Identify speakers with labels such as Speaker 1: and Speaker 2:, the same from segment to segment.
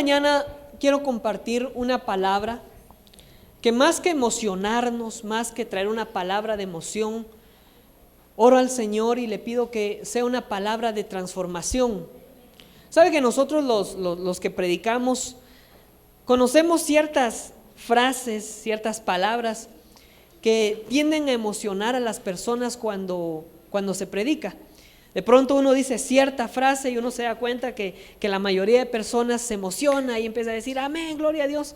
Speaker 1: mañana quiero compartir una palabra que más que emocionarnos, más que traer una palabra de emoción, oro al Señor y le pido que sea una palabra de transformación. Sabe que nosotros los que predicamos conocemos ciertas frases, ciertas palabras que tienden a emocionar a las personas cuando se predica. De pronto uno dice cierta frase y uno se da cuenta que la mayoría de personas se emociona y empieza a decir amén, gloria a Dios.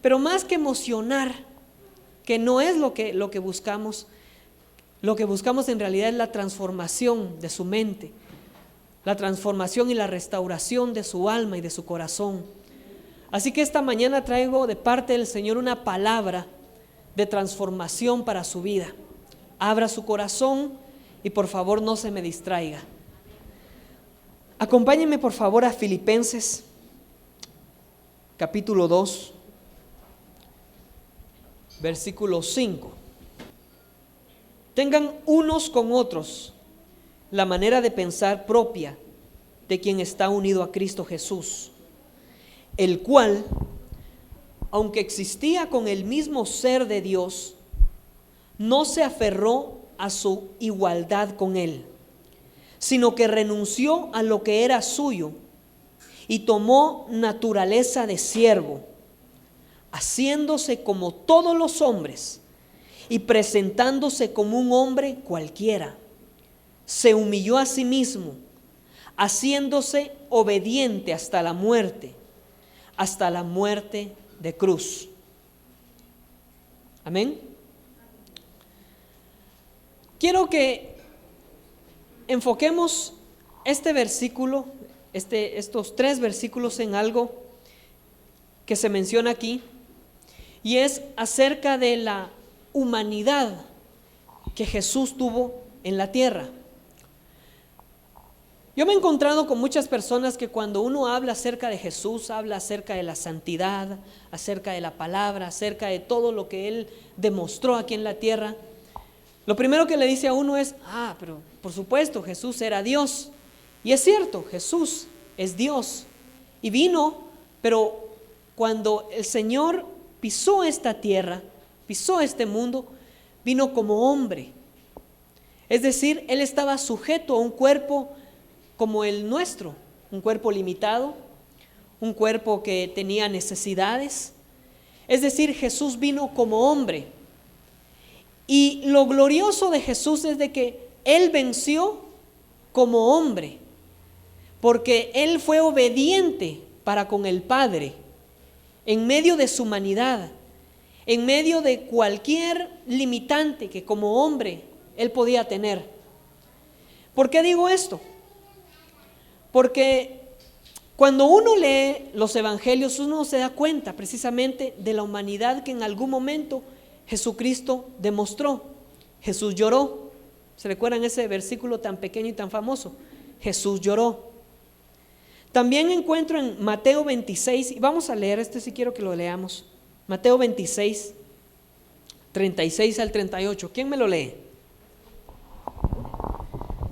Speaker 1: Pero más que emocionar, que no es lo que buscamos, lo que buscamos en realidad es la transformación de su mente, la transformación y la restauración de su alma y de su corazón. Así que esta mañana traigo de parte del Señor una palabra de transformación para su vida. Abra su corazón y por favor no se me distraiga. Acompáñenme por favor a Filipenses capítulo 2, versículo 5. Tengan unos con otros la manera de pensar propia de quien está unido a Cristo Jesús, el cual, aunque existía con el mismo ser de Dios, no se aferró a su igualdad con Él, sino que renunció a lo que era suyo y tomó naturaleza de siervo, haciéndose como todos los hombres y presentándose como un hombre cualquiera. Se humilló a sí mismo, haciéndose obediente hasta la muerte de cruz. Amén. Quiero que enfoquemos este versículo, estos 3 versículos en algo que se menciona aquí, y es acerca de la humanidad que Jesús tuvo en la tierra. Yo me he encontrado con muchas personas que cuando uno habla acerca de Jesús, habla acerca de la santidad, acerca de la palabra, acerca de todo lo que Él demostró aquí en la tierra, lo primero que le dice a uno es, pero por supuesto Jesús era Dios. Y es cierto, Jesús es Dios y vino, pero cuando el Señor pisó esta tierra, pisó este mundo, vino como hombre. Es decir, Él estaba sujeto a un cuerpo como el nuestro, un cuerpo limitado, un cuerpo que tenía necesidades. Es decir, Jesús vino como hombre. Y lo glorioso de Jesús es de que Él venció como hombre, porque Él fue obediente para con el Padre, en medio de su humanidad, en medio de cualquier limitante que como hombre Él podía tener. ¿Por qué digo esto? Porque cuando uno lee los evangelios, uno se da cuenta precisamente de la humanidad que en algún momento Jesucristo demostró. Jesús lloró. ¿Se recuerdan ese versículo tan pequeño y tan famoso? Jesús lloró. También encuentro en Mateo 26, y vamos a leer si quiero que lo leamos. Mateo 26, 36 al 38. ¿Quién me lo lee?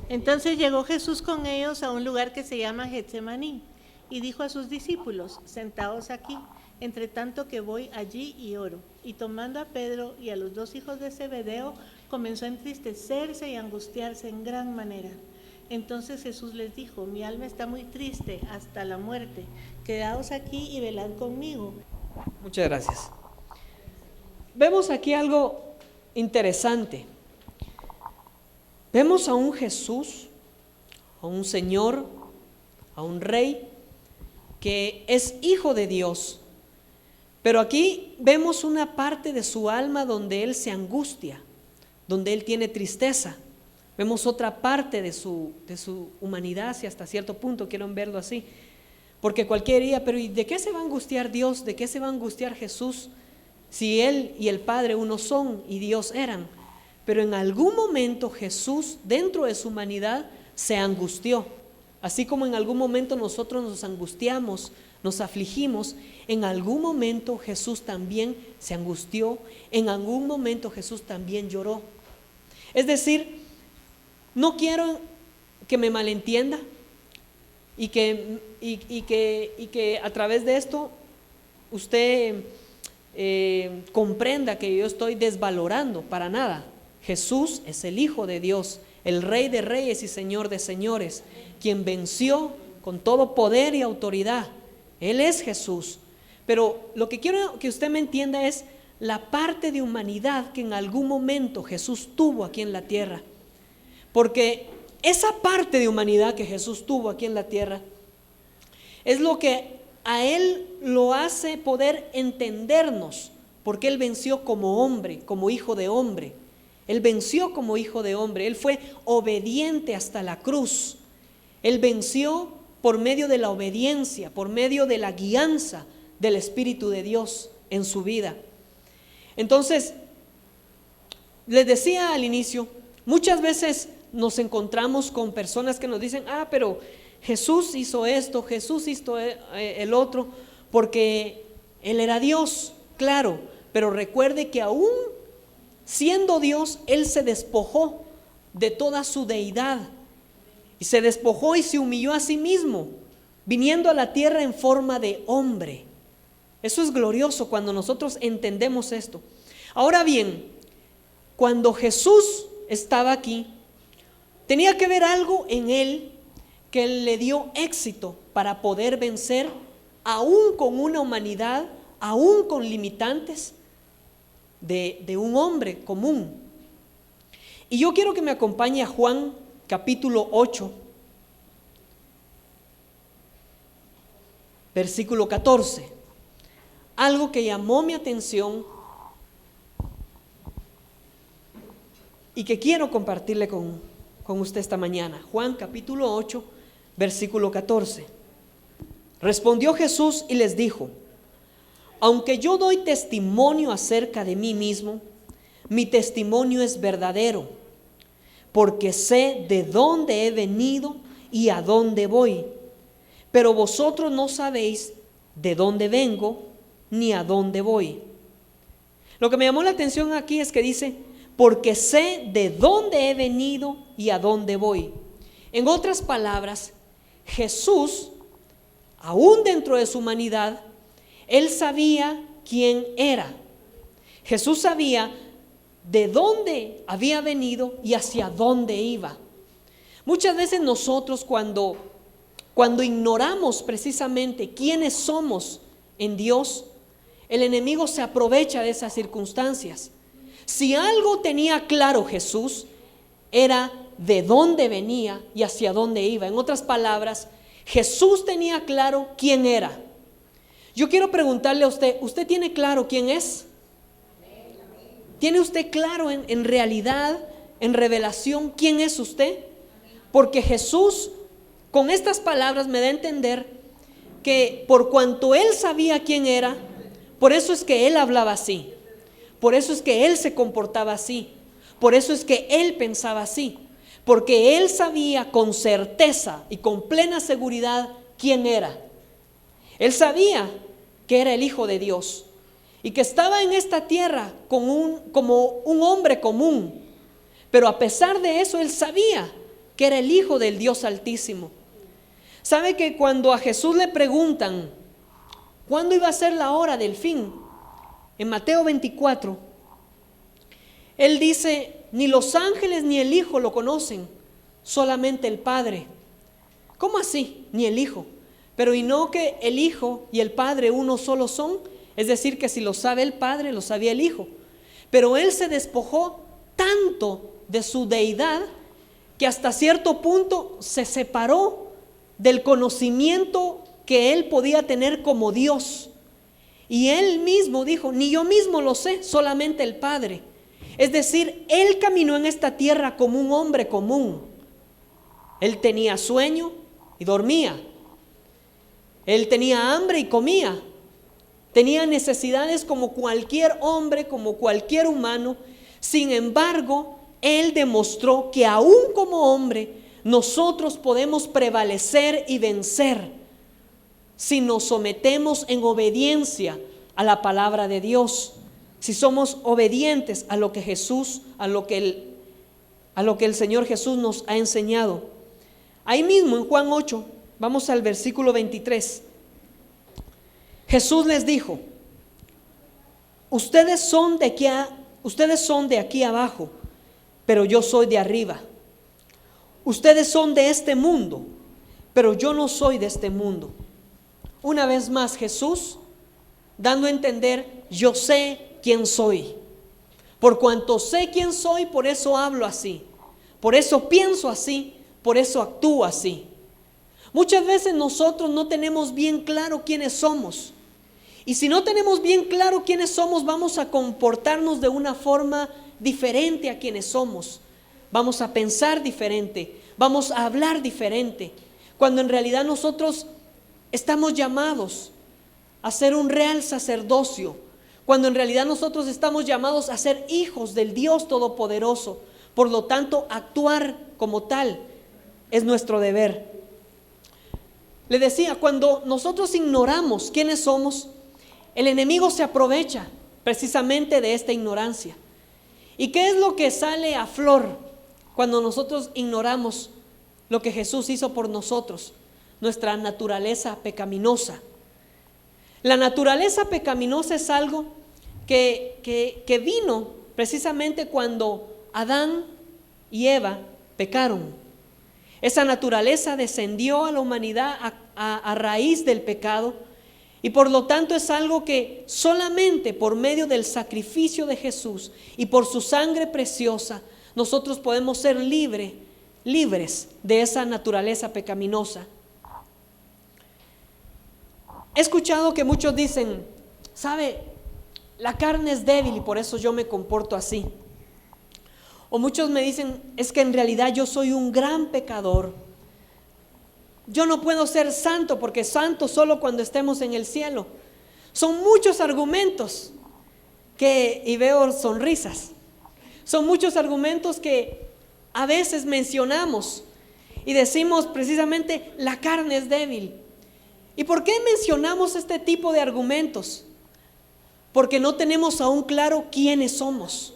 Speaker 2: Entonces llegó Jesús con ellos a un lugar que se llama Getsemaní y dijo a sus discípulos: sentaos aquí, entre tanto que voy allí y oro. Y tomando a Pedro y a los 2 hijos de Zebedeo, comenzó a entristecerse y a angustiarse en gran manera. Entonces Jesús les dijo: mi alma está muy triste hasta la muerte, quedaos aquí y velad conmigo.
Speaker 1: Muchas gracias. Vemos aquí algo interesante. Vemos a un Jesús, a un Señor, a un Rey que es hijo de Dios. Pero aquí vemos una parte de su alma donde Él se angustia, donde Él tiene tristeza. Vemos otra parte de su humanidad, si hasta cierto punto quieren verlo así. Porque cualquiera diría, pero ¿y de qué se va a angustiar Dios? ¿De qué se va a angustiar Jesús? Si Él y el Padre uno son y Dios eran. Pero en algún momento Jesús, dentro de su humanidad, se angustió. Así como en algún momento nosotros nos angustiamos, nos afligimos, en algún momento Jesús también se angustió, en algún momento Jesús también lloró. Es decir, no quiero que me malentienda. y que a través de esto usted comprenda que yo estoy desvalorando para nada. Jesús es el Hijo de Dios, el Rey de Reyes y Señor de Señores, quien venció con todo poder y autoridad. Él es Jesús. Pero lo que quiero que usted me entienda es la parte de humanidad que en algún momento Jesús tuvo aquí en la tierra. Porque esa parte de humanidad que Jesús tuvo aquí en la tierra es lo que a Él lo hace poder entendernos, porque Él venció como hombre, como hijo de hombre. Él venció como hijo de hombre. Él fue obediente hasta la cruz. Él venció por medio de la obediencia, por medio de la guianza del Espíritu de Dios en su vida. Entonces, les decía al inicio, muchas veces nos encontramos con personas que nos dicen, pero Jesús hizo esto, Jesús hizo el otro, porque Él era Dios, claro, pero recuerde que aún siendo Dios, Él se despojó de toda su deidad, y se despojó y se humilló a sí mismo, viniendo a la tierra en forma de hombre. Eso es glorioso cuando nosotros entendemos esto. Ahora bien, cuando Jesús estaba aquí, tenía que ver algo en Él que le dio éxito para poder vencer aún con una humanidad, aún con limitantes de un hombre común. Y yo quiero que me acompañe a Juan capítulo 8, versículo 14. Algo que llamó mi atención y que quiero compartirle con usted esta mañana. Juan capítulo 8, versículo 14. Respondió Jesús y les dijo: aunque yo doy testimonio acerca de mí mismo, mi testimonio es verdadero, porque sé de dónde he venido y a dónde voy, pero vosotros no sabéis de dónde vengo ni a dónde voy. Lo que me llamó la atención aquí es que dice, porque sé de dónde he venido y a dónde voy. En otras palabras, Jesús, aún dentro de su humanidad, Él sabía quién era. Jesús sabía de dónde había venido y hacia dónde iba. Muchas veces nosotros cuando ignoramos precisamente quiénes somos en Dios, el enemigo se aprovecha de esas circunstancias. Si algo tenía claro Jesús, era de dónde venía y hacia dónde iba. En otras palabras, Jesús tenía claro quién era. Yo quiero preguntarle a usted, ¿usted tiene claro quién es? ¿Tiene usted claro en realidad, en revelación, quién es usted? Porque Jesús, con estas palabras, me da a entender que por cuanto Él sabía quién era, por eso es que Él hablaba así, por eso es que Él se comportaba así, por eso es que Él pensaba así, porque Él sabía con certeza y con plena seguridad quién era. Él sabía que era el Hijo de Dios y que estaba en esta tierra como un hombre común, pero a pesar de eso Él sabía que era el Hijo del Dios Altísimo. ¿Sabe que cuando a Jesús le preguntan cuándo iba a ser la hora del fin? En Mateo 24, Él dice, ni los ángeles ni el Hijo lo conocen, solamente el Padre. ¿Cómo así? Ni el Hijo. Pero ¿y no que el Hijo y el Padre uno solo son? Es decir, que si lo sabe el Padre, lo sabía el Hijo. Pero Él se despojó tanto de su deidad que hasta cierto punto se separó del conocimiento que Él podía tener como Dios. Y Él mismo dijo, ni yo mismo lo sé, solamente el Padre. Es decir, Él caminó en esta tierra como un hombre común. Él tenía sueño y dormía. Él tenía hambre y comía. Tenía necesidades como cualquier hombre, como cualquier humano. Sin embargo, Él demostró que aún como hombre, nosotros podemos prevalecer y vencer si nos sometemos en obediencia a la palabra de Dios. Si somos obedientes a lo que Jesús, a lo que el Señor Jesús nos ha enseñado. Ahí mismo en Juan 8, Vamos al versículo 23. Jesús les dijo: ustedes son de aquí abajo, pero yo soy de arriba. Ustedes son de este mundo, pero yo no soy de este mundo. Una vez más Jesús dando a entender: yo sé quién soy. Por cuanto sé quién soy, por eso hablo así, por eso pienso así, por eso actúo así. Muchas veces nosotros no tenemos bien claro quiénes somos. Y si no tenemos bien claro quiénes somos, vamos a comportarnos de una forma diferente a quienes somos. Vamos a pensar diferente, vamos a hablar diferente, cuando en realidad nosotros estamos llamados a ser un real sacerdocio, cuando en realidad nosotros estamos llamados a ser hijos del Dios Todopoderoso. Por lo tanto, actuar como tal es nuestro deber. Le decía, cuando nosotros ignoramos quiénes somos, el enemigo se aprovecha precisamente de esta ignorancia. ¿Y qué es lo que sale a flor cuando nosotros ignoramos lo que Jesús hizo por nosotros? Nuestra naturaleza pecaminosa. La naturaleza pecaminosa es algo que vino precisamente cuando Adán y Eva pecaron. Esa naturaleza descendió a la humanidad a raíz del pecado, y por lo tanto es algo que solamente por medio del sacrificio de Jesús y por su sangre preciosa nosotros podemos ser libres de esa naturaleza pecaminosa. He escuchado que muchos dicen: ¿sabe? La carne es débil y por eso yo me comporto así. O muchos me dicen: es que en realidad yo soy un gran pecador. Yo no puedo ser santo porque santo solo cuando estemos en el cielo. Son muchos argumentos y veo sonrisas. Son muchos argumentos que a veces mencionamos y decimos precisamente: la carne es débil. ¿Y por qué mencionamos este tipo de argumentos? Porque no tenemos aún claro quiénes somos.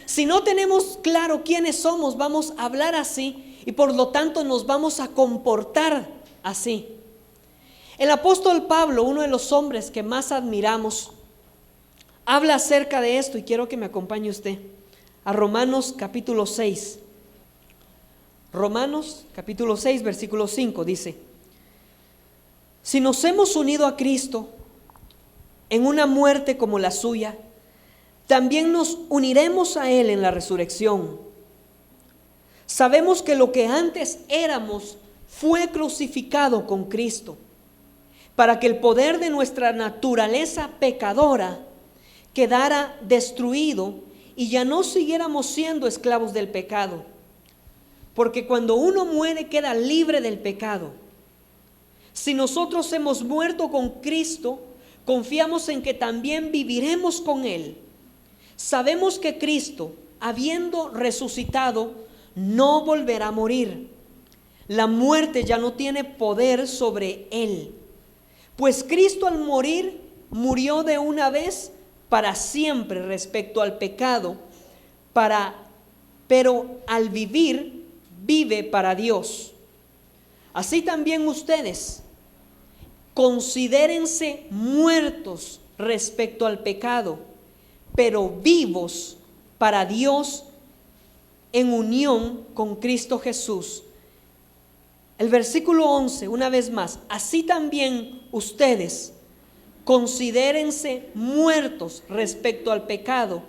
Speaker 1: Si no tenemos claro quiénes somos, vamos a hablar así y por lo tanto nos vamos a comportar así. El apóstol Pablo, uno de los hombres que más admiramos, habla acerca de esto, y quiero que me acompañe usted a Romanos capítulo 6. Romanos capítulo 6, versículo 5 dice: si nos hemos unido a Cristo en una muerte como la suya, también nos uniremos a Él en la resurrección. Sabemos que lo que antes éramos fue crucificado con Cristo, para que el poder de nuestra naturaleza pecadora quedara destruido y ya no siguiéramos siendo esclavos del pecado. Porque cuando uno muere queda libre del pecado. Si nosotros hemos muerto con Cristo, confiamos en que también viviremos con Él. Sabemos que Cristo, habiendo resucitado, no volverá a morir. La muerte ya no tiene poder sobre Él. Pues Cristo al morir, murió de una vez para siempre respecto al pecado, pero al vivir, vive para Dios. Así también ustedes, considérense muertos respecto al pecado, pero vivos para Dios en unión con Cristo Jesús. El versículo 11, una vez más: así también ustedes, considérense muertos respecto al pecado,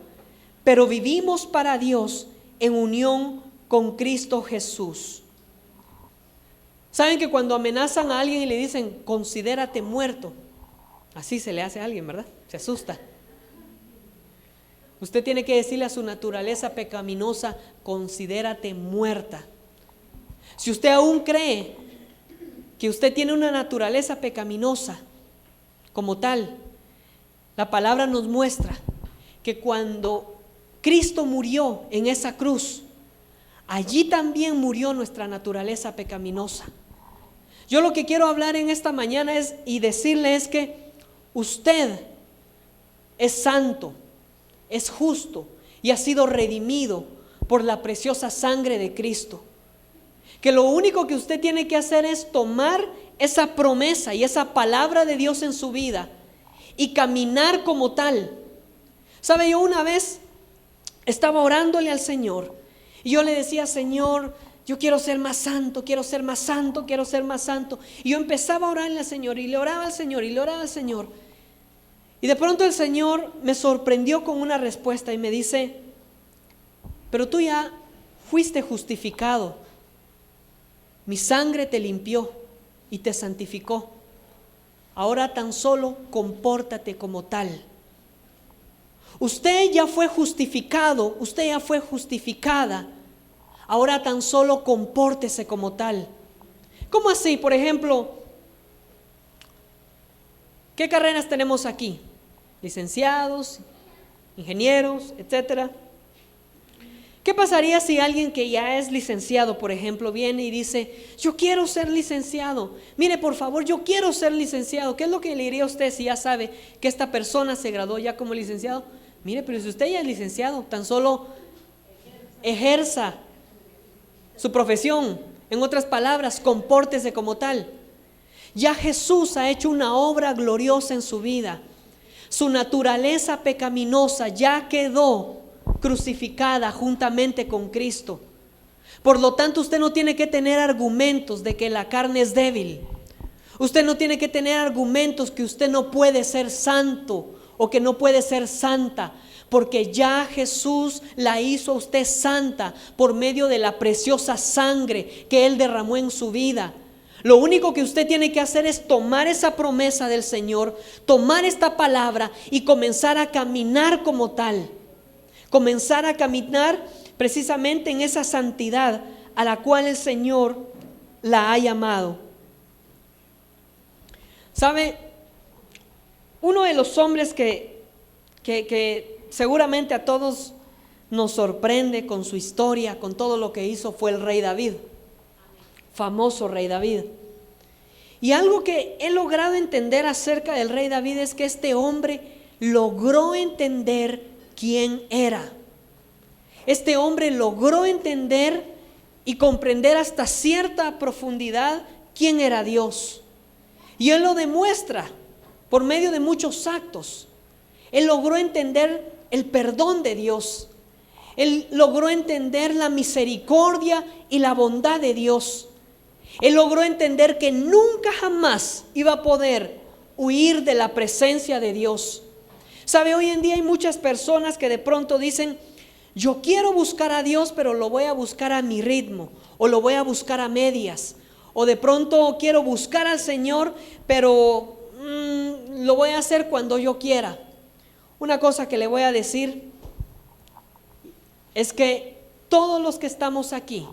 Speaker 1: pero vivimos para Dios en unión con Cristo Jesús. Saben que cuando amenazan a alguien y le dicen: considérate muerto, así se le hace a alguien, ¿verdad? Se asusta. Usted tiene que decirle a su naturaleza pecaminosa: considérate muerta. Si usted aún cree que usted tiene una naturaleza pecaminosa como tal, la palabra nos muestra que cuando Cristo murió en esa cruz, allí también murió nuestra naturaleza pecaminosa. Yo lo que quiero hablar en esta mañana y decirle es que usted es santo, es justo y ha sido redimido por la preciosa sangre de Cristo. Que lo único que usted tiene que hacer es tomar esa promesa y esa palabra de Dios en su vida y caminar como tal. ¿Sabe? Yo una vez estaba orándole al Señor y yo le decía: Señor, yo quiero ser más santo, quiero ser más santo, quiero ser más santo. Y yo empezaba a orarle al Señor y le oraba al Señor y le oraba al Señor. Y de pronto el Señor me sorprendió con una respuesta y me dice: pero tú ya fuiste justificado, mi sangre te limpió y te santificó. Ahora tan solo compórtate como tal. Usted ya fue justificado, usted ya fue justificada. Ahora tan solo compórtese como tal. ¿Cómo así? Por ejemplo, ¿qué carreras tenemos aquí? Licenciados, ingenieros, etcétera. ¿Qué pasaría si alguien que ya es licenciado, por ejemplo, viene y dice: yo quiero ser licenciado? Mire, por favor, yo quiero ser licenciado. ¿Qué es lo que le diría a usted si ya sabe que esta persona se graduó ya como licenciado? Mire, pero si usted ya es licenciado, tan solo ejerza su profesión. En otras palabras, compórtese como tal. Ya Jesús ha hecho una obra gloriosa en su vida. Su naturaleza pecaminosa ya quedó crucificada juntamente con Cristo. Por lo tanto, usted no tiene que tener argumentos de que la carne es débil. Usted no tiene que tener argumentos que usted no puede ser santo o que no puede ser santa, porque ya Jesús la hizo a usted santa por medio de la preciosa sangre que Él derramó en su vida. Lo único que usted tiene que hacer es tomar esa promesa del Señor, tomar esta palabra y comenzar a caminar como tal. Comenzar a caminar precisamente en esa santidad a la cual el Señor la ha llamado. ¿Sabe? Uno de los hombres que seguramente a todos nos sorprende con su historia, con todo lo que hizo, fue el rey David. Famoso rey David. Y algo que he logrado entender acerca del rey David es que este hombre logró entender quién era. Este hombre logró entender y comprender hasta cierta profundidad quién era Dios. Y él lo demuestra por medio de muchos actos. Él logró entender el perdón de Dios. Él logró entender la misericordia y la bondad de Dios. Él logró entender que nunca jamás iba a poder huir de la presencia de Dios. ¿Sabe? Hoy en día hay muchas personas que de pronto dicen: yo quiero buscar a Dios, pero lo voy a buscar a mi ritmo, o lo voy a buscar a medias, o de pronto quiero buscar al Señor, pero lo voy a hacer cuando yo quiera. Una cosa que le voy a decir es que todos los que estamos aquí,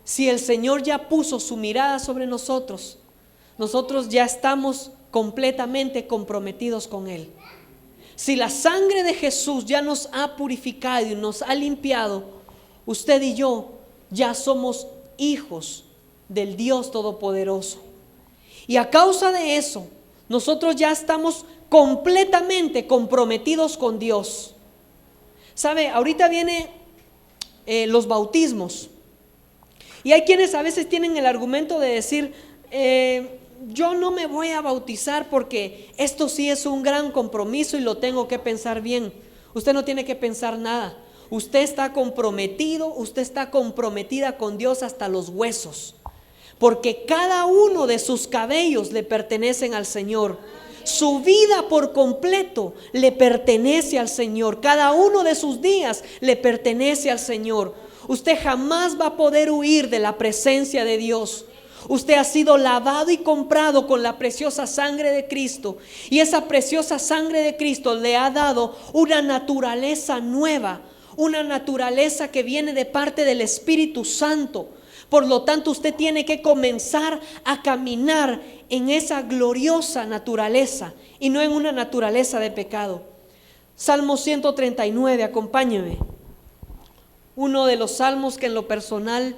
Speaker 1: si el Señor ya puso su mirada sobre nosotros, nosotros ya estamos completamente comprometidos con Él. Si la sangre de Jesús ya nos ha purificado y nos ha limpiado, usted y yo ya somos hijos del Dios Todopoderoso. Y a causa de eso, nosotros ya estamos completamente comprometidos con Dios. ¿Sabe? Ahorita vienen los bautismos. Y hay quienes a veces tienen el argumento de decir: yo no me voy a bautizar porque esto sí es un gran compromiso y lo tengo que pensar bien. Usted no tiene que pensar nada. Usted está comprometido, usted está comprometida con Dios hasta los huesos, porque cada uno de sus cabellos le pertenecen al Señor. Su vida por completo le pertenece al Señor. Cada uno de sus días le pertenece al Señor. Usted jamás va a poder huir de la presencia de Dios. Usted ha sido lavado y comprado con la preciosa sangre de Cristo, y esa preciosa sangre de Cristo le ha dado una naturaleza nueva, una naturaleza que viene de parte del Espíritu Santo. Por lo tanto, usted tiene que comenzar a caminar en esa gloriosa naturaleza y no en una naturaleza de pecado. Salmo 139, acompáñeme. Uno de los salmos que en lo personal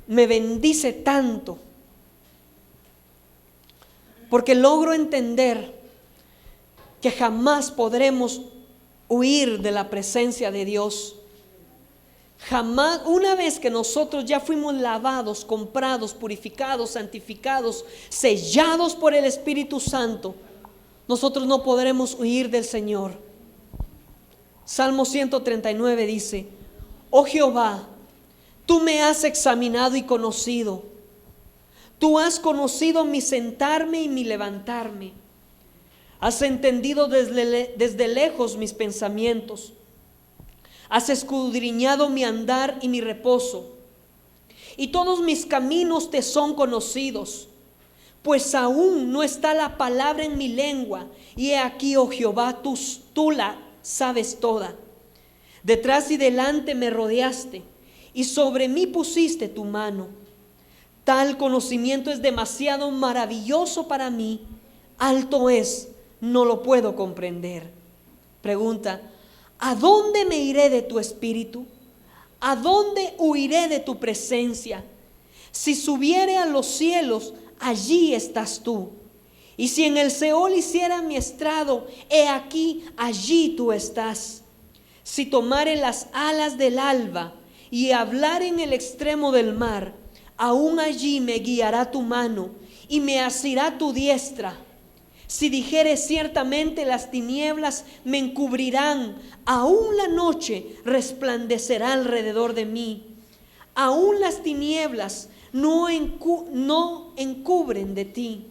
Speaker 1: me bendice tanto, porque logro entender que jamás podremos huir de la presencia de Dios. Jamás, una vez que nosotros ya fuimos lavados, comprados, purificados, santificados, sellados por el Espíritu Santo, nosotros no podremos huir del Señor. Salmo 139 dice: oh Jehová, tú me has examinado y conocido. Tú has conocido mi sentarme y mi levantarme. Has entendido desde lejos mis pensamientos. Has escudriñado mi andar y mi reposo. Y todos mis caminos te son conocidos. Pues aún no está la palabra en mi lengua. Y he aquí, oh Jehová, tú la sabes toda. Detrás y delante me rodeaste, y sobre mí pusiste tu mano. Tal conocimiento es demasiado maravilloso para mí. Alto es, no lo puedo comprender. Pregunta: ¿a dónde me iré de tu espíritu? ¿A dónde huiré de tu presencia? Si subiere a los cielos, allí estás tú. Y si en el Seol hiciera mi estrado, he aquí, allí tú estás. Si tomare las alas del alba y hablar en el extremo del mar, aún allí me guiará tu mano y me asirá tu diestra. Si dijere ciertamente las tinieblas me encubrirán, aún la noche resplandecerá alrededor de mí. Aún las tinieblas no encubren de ti,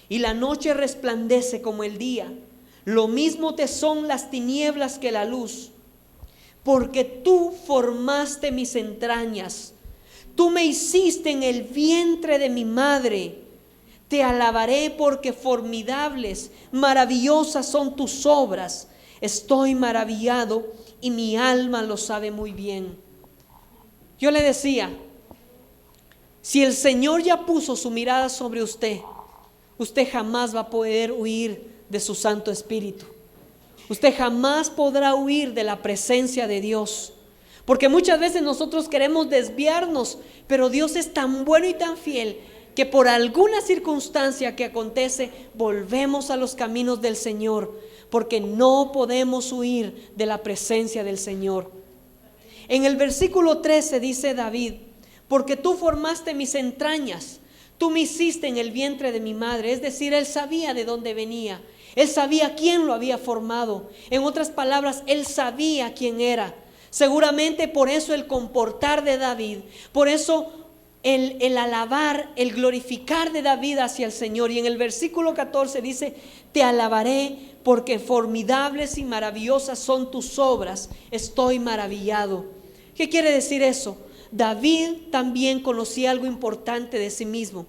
Speaker 1: y la noche resplandece como el día. Lo mismo te son las tinieblas que la luz. Porque tú formaste mis entrañas, tú me hiciste en el vientre de mi madre. Te alabaré porque formidables, maravillosas son tus obras. Estoy maravillado y mi alma lo sabe muy bien. Yo le decía, si el Señor ya puso su mirada sobre usted, usted jamás va a poder huir de su Santo Espíritu. Usted jamás podrá huir de la presencia de Dios. Porque muchas veces nosotros queremos desviarnos, pero Dios es tan bueno y tan fiel que por alguna circunstancia que acontece, volvemos a los caminos del Señor, porque no podemos huir de la presencia del Señor. En el versículo 13 dice David: porque tú formaste mis entrañas, tú me hiciste en el vientre de mi madre. Es decir, él sabía de dónde venía, él sabía quién lo había formado. En otras palabras, él sabía quién era. Seguramente por eso el comportar de David, por eso el alabar, el glorificar de David hacia el Señor. Y en el versículo 14 dice: te alabaré porque formidables y maravillosas son tus obras. Estoy maravillado. ¿Qué quiere decir eso? David también conocía algo importante de sí mismo.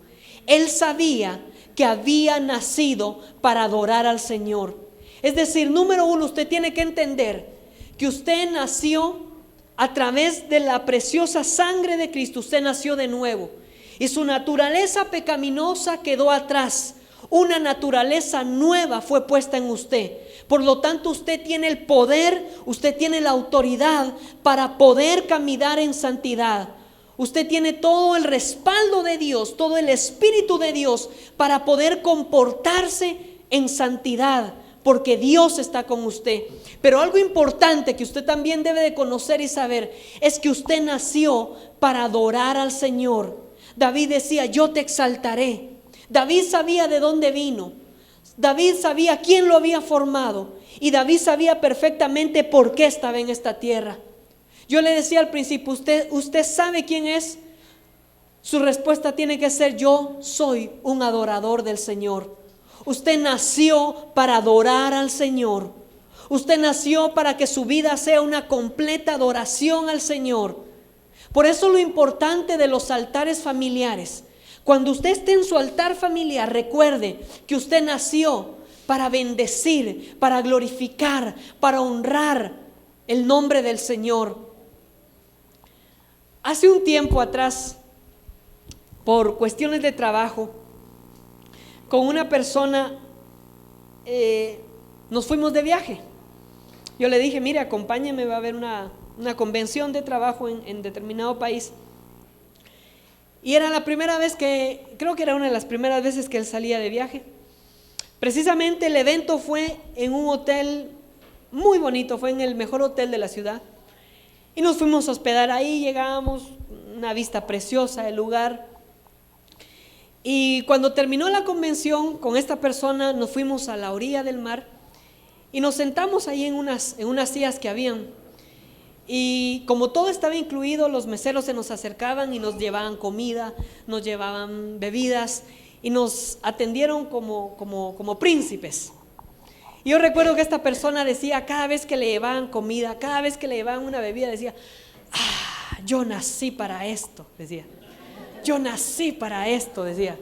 Speaker 1: Él sabía que había nacido para adorar al Señor. Es decir, número uno, usted tiene que entender que usted nació a través de la preciosa sangre de Cristo. Usted nació de nuevo y su naturaleza pecaminosa quedó atrás. Una naturaleza nueva fue puesta en usted. Por lo tanto, usted tiene el poder, usted tiene la autoridad para poder caminar en santidad. Usted tiene todo el respaldo de Dios, todo el Espíritu de Dios para poder comportarse en santidad, porque Dios está con usted. Pero algo importante que usted también debe de conocer y saber es que usted nació para adorar al Señor. David decía: yo te exaltaré. David sabía de dónde vino. David sabía quién lo había formado. Y David sabía perfectamente por qué estaba en esta tierra. Yo le decía al principio: ¿usted sabe quién es? Su respuesta tiene que ser: yo soy un adorador del Señor. Usted nació para adorar al Señor. Usted nació para que su vida sea una completa adoración al Señor. Por eso lo importante de los altares familiares: cuando usted esté en su altar familiar, recuerde que usted nació para bendecir, para glorificar, para honrar el nombre del Señor. Hace un tiempo atrás, por cuestiones de trabajo, con una persona nos fuimos de viaje. Yo le dije: mire, acompáñeme, va a haber una convención de trabajo en determinado país. Y era la primera vez creo que era una de las primeras veces que él salía de viaje. Precisamente el evento fue en un hotel muy bonito, fue en el mejor hotel de la ciudad. Y nos fuimos a hospedar ahí, llegamos, una vista preciosa del lugar. Y cuando terminó la convención con esta persona, nos fuimos a la orilla del mar y nos sentamos ahí en unas sillas que habían. Y como todo estaba incluido, los meseros se nos acercaban y nos llevaban comida, nos llevaban bebidas y nos atendieron como príncipes. Y yo recuerdo que esta persona decía, cada vez que le llevaban comida, cada vez que le llevaban una bebida, decía, yo nací para esto, decía. Yo nací para esto, decía.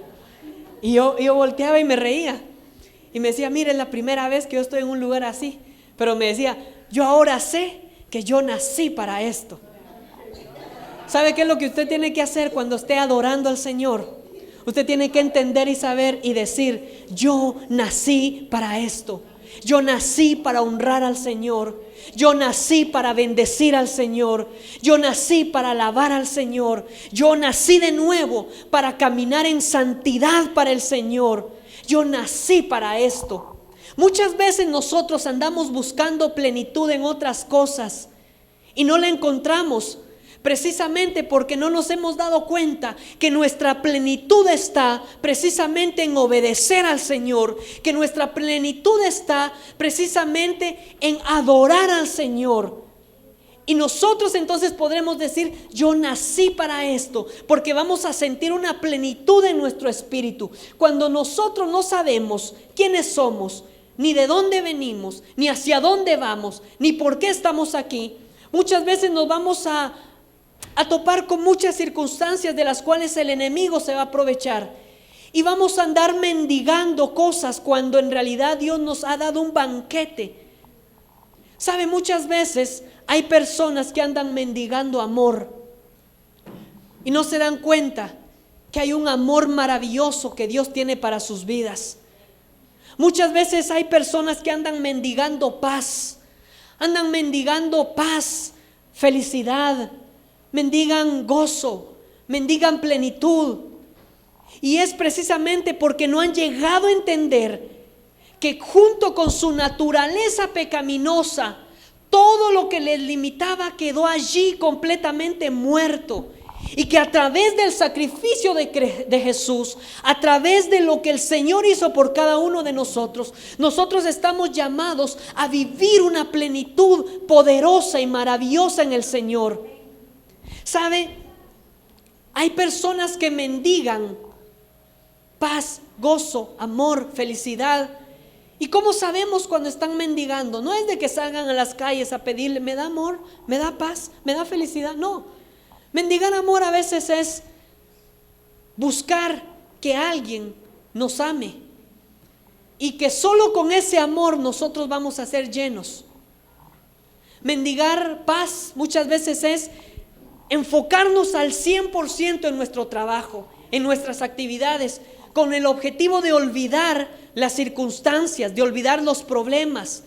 Speaker 1: Y yo volteaba y me reía. Y me decía, mire, es la primera vez que yo estoy en un lugar así. Pero me decía, yo ahora sé que yo nací para esto. ¿Sabe qué es lo que usted tiene que hacer cuando esté adorando al Señor? Usted tiene que entender y saber y decir, yo nací para esto. Yo nací para honrar al Señor. Yo nací para bendecir al Señor. Yo nací para alabar al Señor. Yo nací de nuevo para caminar en santidad para el Señor. Yo nací para esto. Muchas veces nosotros andamos buscando plenitud en otras cosas y no la encontramos, precisamente porque no nos hemos dado cuenta que nuestra plenitud está precisamente en obedecer al Señor, que nuestra plenitud está precisamente en adorar al Señor. Y nosotros entonces podremos decir, yo nací para esto, porque vamos a sentir una plenitud en nuestro espíritu. Cuando nosotros no sabemos quiénes somos, ni de dónde venimos, ni hacia dónde vamos, ni por qué estamos aquí, muchas veces nos vamos a topar con muchas circunstancias de las cuales el enemigo se va a aprovechar. Y vamos a andar mendigando cosas cuando en realidad Dios nos ha dado un banquete. ¿Sabe? Muchas veces hay personas que andan mendigando amor y no se dan cuenta que hay un amor maravilloso que Dios tiene para sus vidas. Muchas veces hay personas que andan mendigando paz, felicidad, mendigan gozo, mendigan plenitud. Y es precisamente porque no han llegado a entender que junto con su naturaleza pecaminosa, todo lo que les limitaba quedó allí completamente muerto. Y que a través del sacrificio de Jesús, a través de lo que el Señor hizo por cada uno de nosotros, nosotros estamos llamados a vivir una plenitud poderosa y maravillosa en el Señor. ¿Sabe? Hay personas que mendigan paz, gozo, amor, felicidad. ¿Y cómo sabemos cuando están mendigando? No es de que salgan a las calles a pedirle, me da amor, me da paz, me da felicidad. No, mendigar amor a veces es buscar que alguien nos ame y que solo con ese amor nosotros vamos a ser llenos. Mendigar paz muchas veces es enfocarnos al 100% en nuestro trabajo, en nuestras actividades, con el objetivo de olvidar las circunstancias, de olvidar los problemas.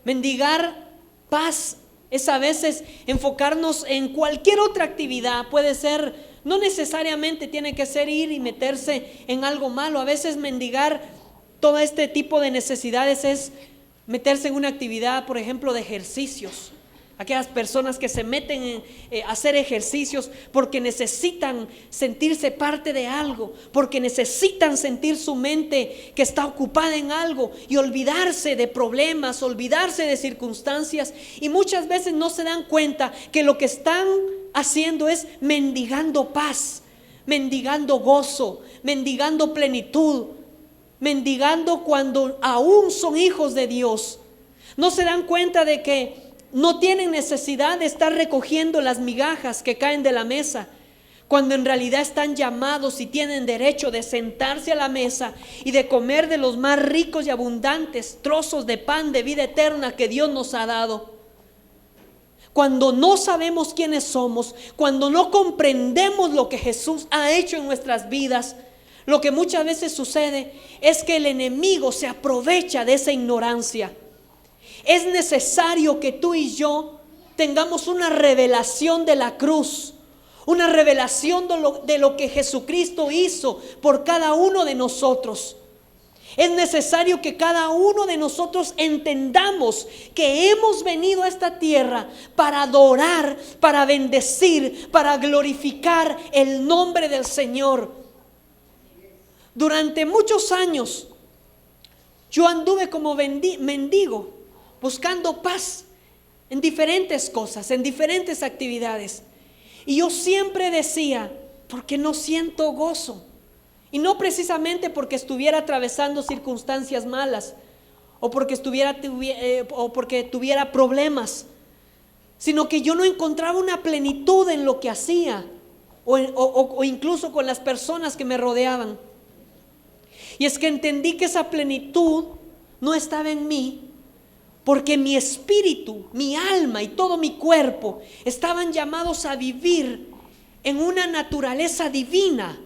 Speaker 1: Mendigar paz es a veces enfocarnos en cualquier otra actividad. Puede ser, no necesariamente tiene que ser ir y meterse en algo malo. A veces mendigar todo este tipo de necesidades es meterse en una actividad, por ejemplo, de ejercicios. Aquellas personas que se meten a hacer ejercicios porque necesitan sentirse parte de algo, porque necesitan sentir su mente que está ocupada en algo y olvidarse de problemas, olvidarse de circunstancias. Y muchas veces no se dan cuenta que lo que están haciendo es mendigando paz, mendigando gozo, mendigando plenitud, mendigando cuando aún son hijos de Dios. No se dan cuenta de que no tienen necesidad de estar recogiendo las migajas que caen de la mesa, cuando en realidad están llamados y tienen derecho de sentarse a la mesa y de comer de los más ricos y abundantes trozos de pan de vida eterna que Dios nos ha dado. Cuando no sabemos quiénes somos, cuando no comprendemos lo que Jesús ha hecho en nuestras vidas, lo que muchas veces sucede es que el enemigo se aprovecha de esa ignorancia. Es necesario que tú y yo tengamos una revelación de la cruz, una revelación de lo que Jesucristo hizo por cada uno de nosotros. Es necesario que cada uno de nosotros entendamos que hemos venido a esta tierra para adorar, para bendecir, para glorificar el nombre del Señor. Durante muchos años yo anduve como mendigo, buscando paz en diferentes cosas, en diferentes actividades. Y yo siempre decía, ¿por qué no siento gozo? Y no precisamente porque estuviera atravesando circunstancias malas o porque tuviera problemas, sino que yo no encontraba una plenitud en lo que hacía o incluso con las personas que me rodeaban. Y es que entendí que esa plenitud no estaba en mí, porque mi espíritu, mi alma y todo mi cuerpo estaban llamados a vivir en una naturaleza divina,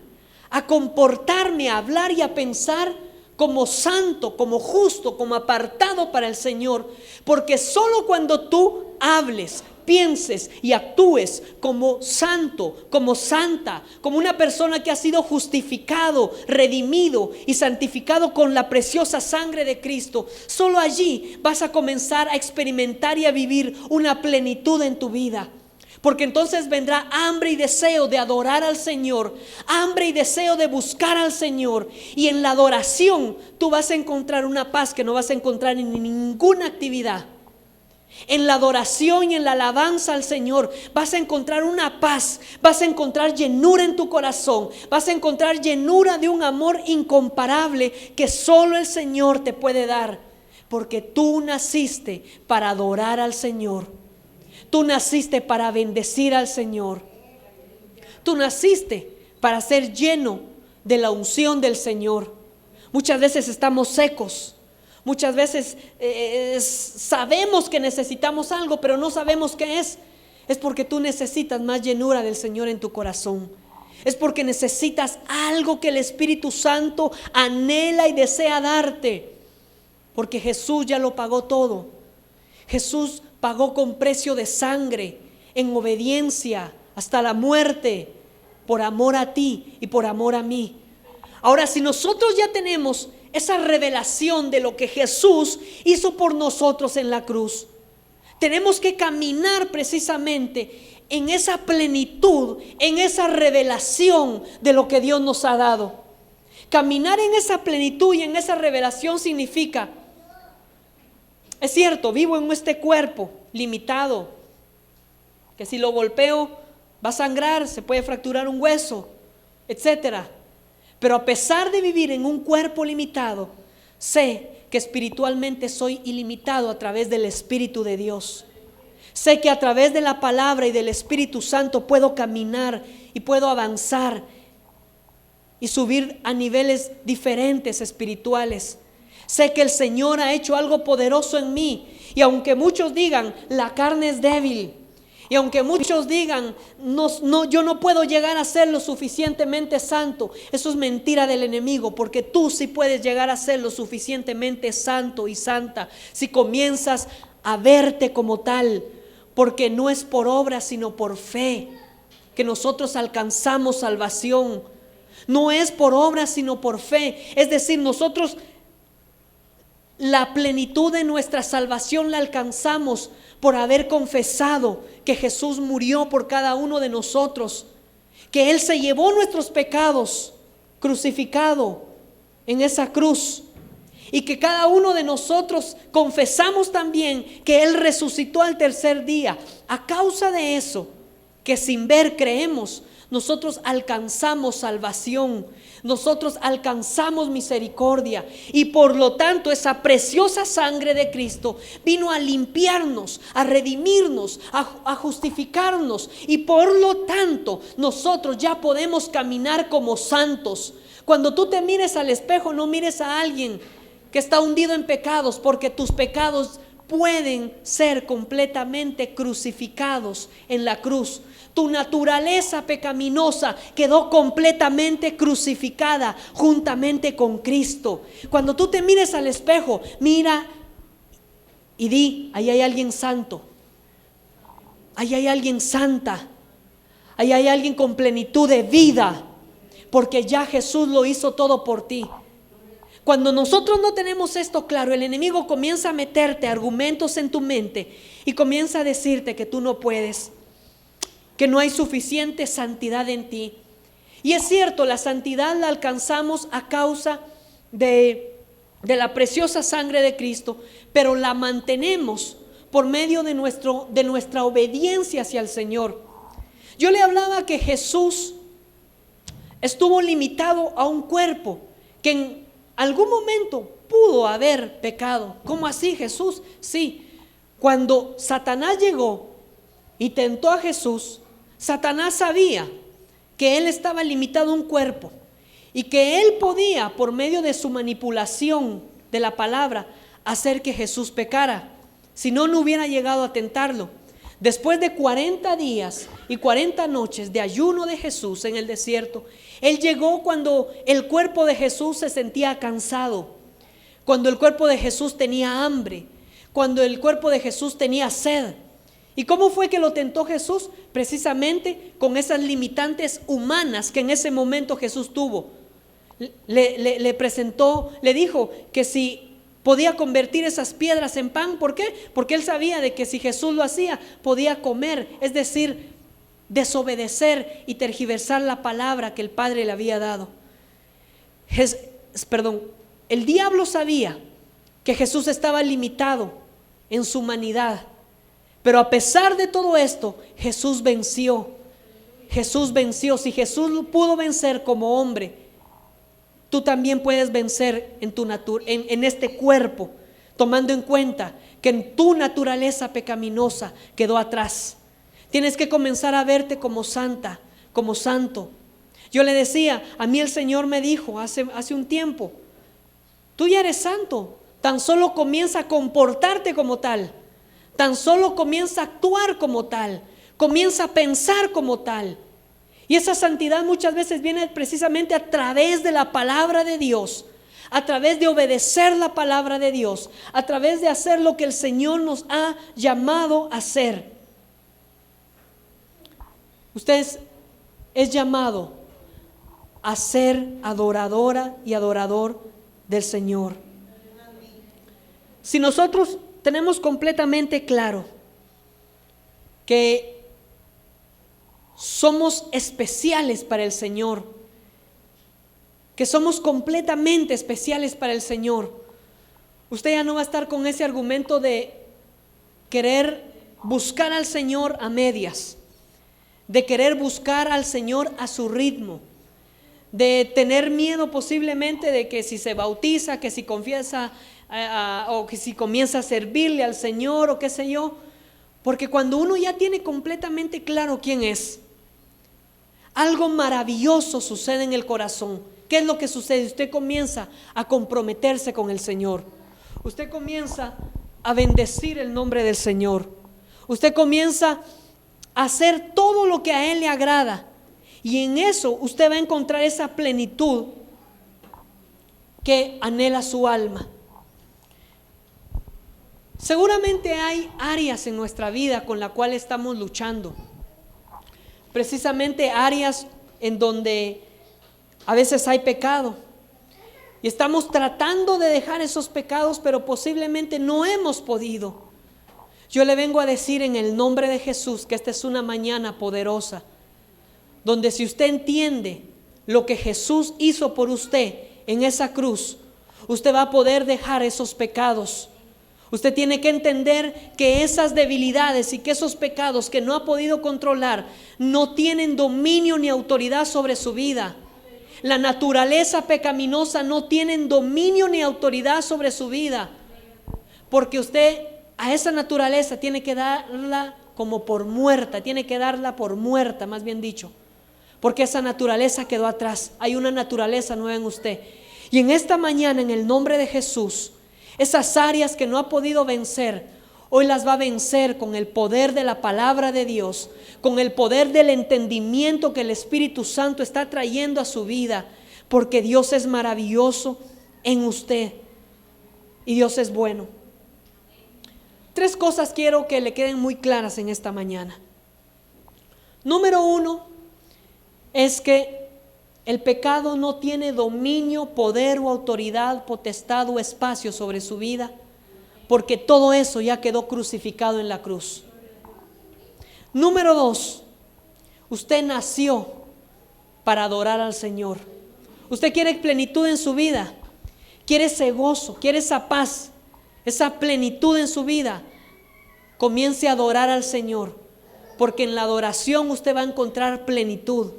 Speaker 1: a comportarme, a hablar y a pensar como santo, como justo, como apartado para el Señor. Porque solo cuando tú hables, pienses y actúes como santo, como santa, como una persona que ha sido justificado, redimido y santificado con la preciosa sangre de Cristo, solo allí vas a comenzar a experimentar y a vivir una plenitud en tu vida. Porque entonces vendrá hambre y deseo de adorar al Señor, hambre y deseo de buscar al Señor. Y en la adoración tú vas a encontrar una paz que no vas a encontrar en ninguna actividad. En la adoración y en la alabanza al Señor vas a encontrar una paz, vas a encontrar llenura en tu corazón, vas a encontrar llenura de un amor incomparable que solo el Señor te puede dar. Porque tú naciste para adorar al Señor. Tú naciste para bendecir al Señor. Tú naciste para ser lleno de la unción del Señor. Muchas veces estamos secos. Muchas veces sabemos que necesitamos algo, pero no sabemos qué es. Es porque tú necesitas más llenura del Señor en tu corazón. Es porque necesitas algo que el Espíritu Santo anhela y desea darte. Porque Jesús ya lo pagó todo. Jesús pagó con precio de sangre, en obediencia hasta la muerte, por amor a ti y por amor a mí. Ahora, si nosotros ya tenemos esa revelación de lo que Jesús hizo por nosotros en la cruz, tenemos que caminar precisamente en esa plenitud, en esa revelación de lo que Dios nos ha dado. Caminar en esa plenitud y en esa revelación significa: es cierto, vivo en este cuerpo limitado, que si lo golpeo va a sangrar, se puede fracturar un hueso, etcétera. Pero a pesar de vivir en un cuerpo limitado, sé que espiritualmente soy ilimitado a través del Espíritu de Dios. Sé que a través de la palabra y del Espíritu Santo puedo caminar y puedo avanzar y subir a niveles diferentes espirituales. Sé que el Señor ha hecho algo poderoso en mí. Y aunque muchos digan, la carne es débil. Y aunque muchos digan, yo no puedo llegar a ser lo suficientemente santo. Eso es mentira del enemigo. Porque tú sí puedes llegar a ser lo suficientemente santo y santa si comienzas a verte como tal. Porque no es por obra sino por fe que nosotros alcanzamos salvación. No es por obra sino por fe. Es decir, nosotros la plenitud de nuestra salvación la alcanzamos por haber confesado que Jesús murió por cada uno de nosotros, que Él se llevó nuestros pecados crucificado en esa cruz, y que cada uno de nosotros confesamos también que Él resucitó al tercer día. A causa de eso, que sin ver creemos, nosotros alcanzamos salvación, nosotros alcanzamos misericordia, y por lo tanto esa preciosa sangre de Cristo vino a limpiarnos, a redimirnos, a justificarnos, y por lo tanto nosotros ya podemos caminar como santos. Cuando tú te mires al espejo, no mires a alguien que está hundido en pecados, porque tus pecados pueden ser completamente crucificados en la cruz. Tu naturaleza pecaminosa quedó completamente crucificada juntamente con Cristo. Cuando tú te mires al espejo, mira y di: ahí hay alguien santo, ahí hay alguien santa, ahí hay alguien con plenitud de vida, porque ya Jesús lo hizo todo por ti. Cuando nosotros no tenemos esto claro, el enemigo comienza a meterte argumentos en tu mente y comienza a decirte que tú no puedes, que no hay suficiente santidad en ti. Y es cierto, la santidad la alcanzamos a causa de la preciosa sangre de Cristo, pero la mantenemos por medio de nuestra obediencia hacia el Señor. Yo le hablaba que Jesús estuvo limitado a un cuerpo que en algún momento pudo haber pecado. ¿Cómo así, Jesús? Sí, cuando Satanás llegó y tentó a Jesús, Satanás sabía que él estaba limitado a un cuerpo y que él podía, por medio de su manipulación de la palabra, hacer que Jesús pecara. Si no, no hubiera llegado a tentarlo. Después de 40 días y 40 noches de ayuno de Jesús en el desierto, Él llegó cuando el cuerpo de Jesús se sentía cansado, cuando el cuerpo de Jesús tenía hambre, cuando el cuerpo de Jesús tenía sed. ¿Y cómo fue que lo tentó Jesús? Precisamente con esas limitantes humanas que en ese momento Jesús tuvo. Le presentó, le dijo que si podía convertir esas piedras en pan. ¿Por qué? Porque él sabía de que si Jesús lo hacía, podía comer, es decir, desobedecer y tergiversar la palabra que el Padre le había dado. El diablo sabía que Jesús estaba limitado en su humanidad, pero a pesar de todo esto, Jesús venció. Jesús venció. Si Jesús pudo vencer como hombre, tú también puedes vencer en este cuerpo, tomando en cuenta que en tu naturaleza pecaminosa quedó atrás. Tienes que comenzar a verte como santa, como santo. Yo le decía, a mí el Señor me dijo hace un tiempo, tú ya eres santo, tan solo comienza a comportarte como tal, tan solo comienza a actuar como tal, comienza a pensar como tal. Y esa santidad muchas veces viene precisamente a través de la palabra de Dios, a través de obedecer la palabra de Dios, a través de hacer lo que el Señor nos ha llamado a hacer. Usted es llamado a ser adoradora y adorador del Señor. Si nosotros tenemos completamente claro que somos especiales para el Señor, que somos completamente especiales para el Señor, usted ya no va a estar con ese argumento de querer buscar al Señor a medias, de querer buscar al Señor a su ritmo, de tener miedo posiblemente de que si se bautiza, que si confiesa o que si comienza a servirle al Señor o qué sé yo, porque cuando uno ya tiene completamente claro quién es, algo maravilloso sucede en el corazón. ¿Qué es lo que sucede? Usted comienza a comprometerse con el Señor. Usted comienza a bendecir el nombre del Señor. Usted comienza a hacer todo lo que a Él le agrada. Y en eso usted va a encontrar esa plenitud que anhela su alma. Seguramente hay áreas en nuestra vida con las cuales estamos luchando. Precisamente áreas en donde a veces hay pecado. Y estamos tratando de dejar esos pecados, pero posiblemente no hemos podido. Yo le vengo a decir en el nombre de Jesús que esta es una mañana poderosa, donde si usted entiende lo que Jesús hizo por usted en esa cruz, usted va a poder dejar esos pecados. Usted tiene que entender que esas debilidades y que esos pecados que no ha podido controlar no tienen dominio ni autoridad sobre su vida. La naturaleza pecaminosa no tiene dominio ni autoridad sobre su vida, porque usted a esa naturaleza tiene que darla como por muerta, tiene que darla por muerta, más bien dicho, porque esa naturaleza quedó atrás. Hay una naturaleza nueva en usted. Y en esta mañana, en el nombre de Jesús, esas áreas que no ha podido vencer, hoy las va a vencer con el poder de la palabra de Dios, con el poder del entendimiento que el Espíritu Santo está trayendo a su vida, porque Dios es maravilloso en usted y Dios es bueno. 3 cosas quiero que le queden muy claras en esta mañana. Número 1 es que El pecado no tiene dominio, poder o autoridad, potestad o espacio sobre su vida, porque todo eso ya quedó crucificado en la cruz. Número 2, usted nació para adorar al Señor. Usted quiere plenitud en su vida, quiere ese gozo, quiere esa paz, esa plenitud en su vida. Comience a adorar al Señor, porque en la adoración usted va a encontrar plenitud.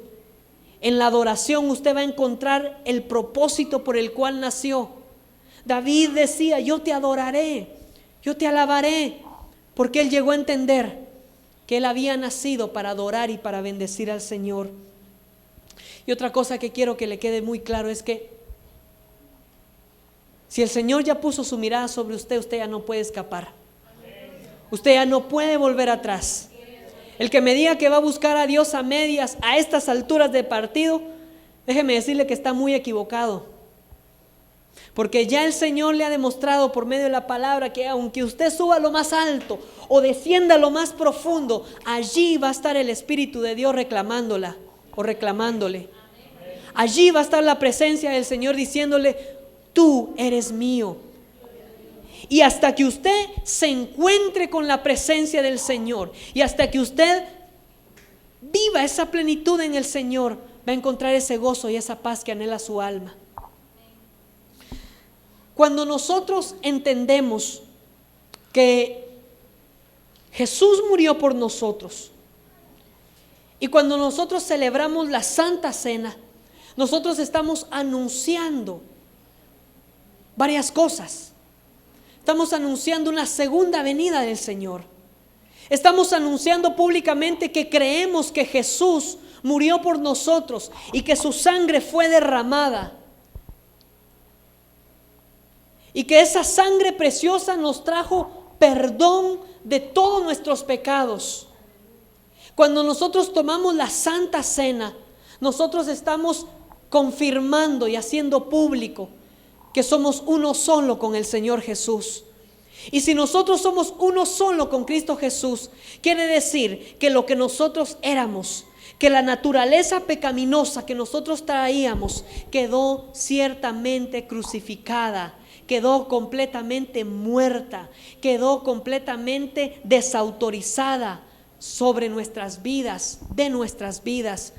Speaker 1: En la adoración usted va a encontrar el propósito por el cual nació. David decía: yo te adoraré, yo te alabaré, porque él llegó a entender que él había nacido para adorar y para bendecir al Señor. Y otra cosa que quiero que le quede muy claro es que si el Señor ya puso su mirada sobre usted, usted ya no puede escapar. Usted ya no puede volver atrás. El que me diga que va a buscar a Dios a medias a estas alturas de partido, déjeme decirle que está muy equivocado. Porque ya el Señor le ha demostrado por medio de la palabra que aunque usted suba a lo más alto o descienda a lo más profundo, allí va a estar el Espíritu de Dios reclamándola o reclamándole. Allí va a estar la presencia del Señor diciéndole: tú eres mío. Y hasta que usted se encuentre con la presencia del Señor y hasta que usted viva esa plenitud en el Señor, va a encontrar ese gozo y esa paz que anhela su alma. Cuando nosotros entendemos que Jesús murió por nosotros y cuando nosotros celebramos la Santa Cena, nosotros estamos anunciando varias cosas. Estamos anunciando una segunda venida del Señor. Estamos anunciando públicamente que creemos que Jesús murió por nosotros y que su sangre fue derramada. Y que esa sangre preciosa nos trajo perdón de todos nuestros pecados. Cuando nosotros tomamos la Santa Cena, nosotros estamos confirmando y haciendo público que somos uno solo con el Señor Jesús. Y si nosotros somos uno solo con Cristo Jesús, quiere decir que lo que nosotros éramos, que la naturaleza pecaminosa que nosotros traíamos, quedó ciertamente crucificada, quedó completamente muerta, quedó completamente desautorizada sobre nuestras vidas, de nuestras vidas.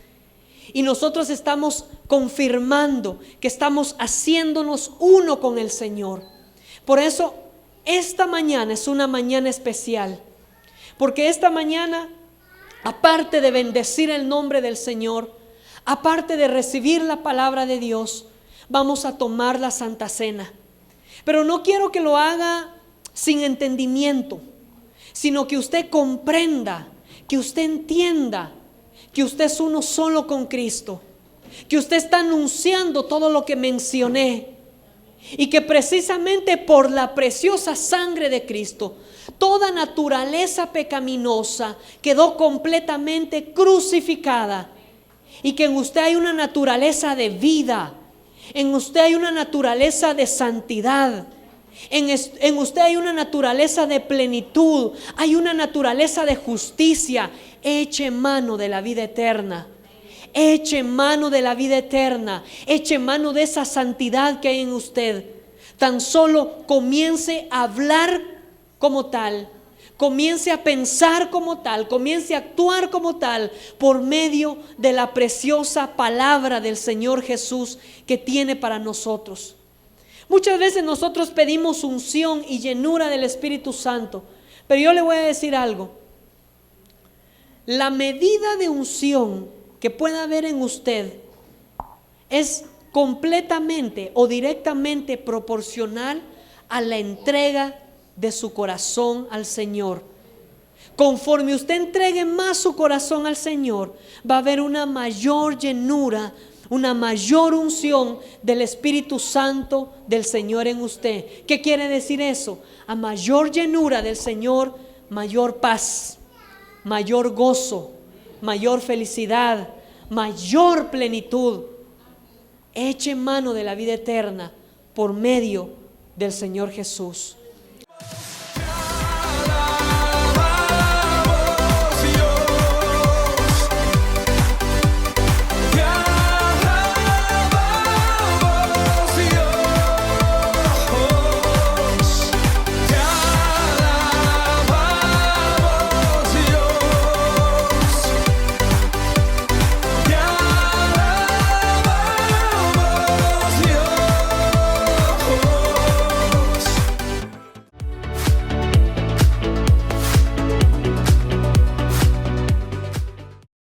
Speaker 1: Y nosotros estamos confirmando que estamos haciéndonos uno con el Señor. Por eso esta mañana es una mañana especial, porque esta mañana, aparte de bendecir el nombre del Señor, aparte de recibir la palabra de Dios, vamos a tomar la Santa Cena. Pero no quiero que lo haga sin entendimiento, sino que usted comprenda, que usted entienda que usted es uno solo con Cristo, que usted está anunciando todo lo que mencioné y que precisamente por la preciosa sangre de Cristo, toda naturaleza pecaminosa quedó completamente crucificada y que en usted hay una naturaleza de vida, en usted hay una naturaleza de santidad, en usted hay una naturaleza de plenitud, hay una naturaleza de justicia. Eche mano de la vida eterna, eche mano de la vida eterna, eche mano de esa santidad que hay en usted. Tan solo comience a hablar como tal, comience a pensar como tal, comience a actuar como tal por medio de la preciosa palabra del Señor Jesús que tiene para nosotros. Muchas veces nosotros pedimos unción y llenura del Espíritu Santo, pero yo le voy a decir algo. La medida de unción que pueda haber en usted es completamente o directamente proporcional a la entrega de su corazón al Señor. Conforme usted entregue más su corazón al Señor, va a haber una mayor llenura, una mayor unción del Espíritu Santo del Señor en usted. ¿Qué quiere decir eso? A mayor llenura del Señor, mayor paz, mayor gozo, mayor felicidad, mayor plenitud. Eche mano de la vida eterna por medio del Señor Jesús.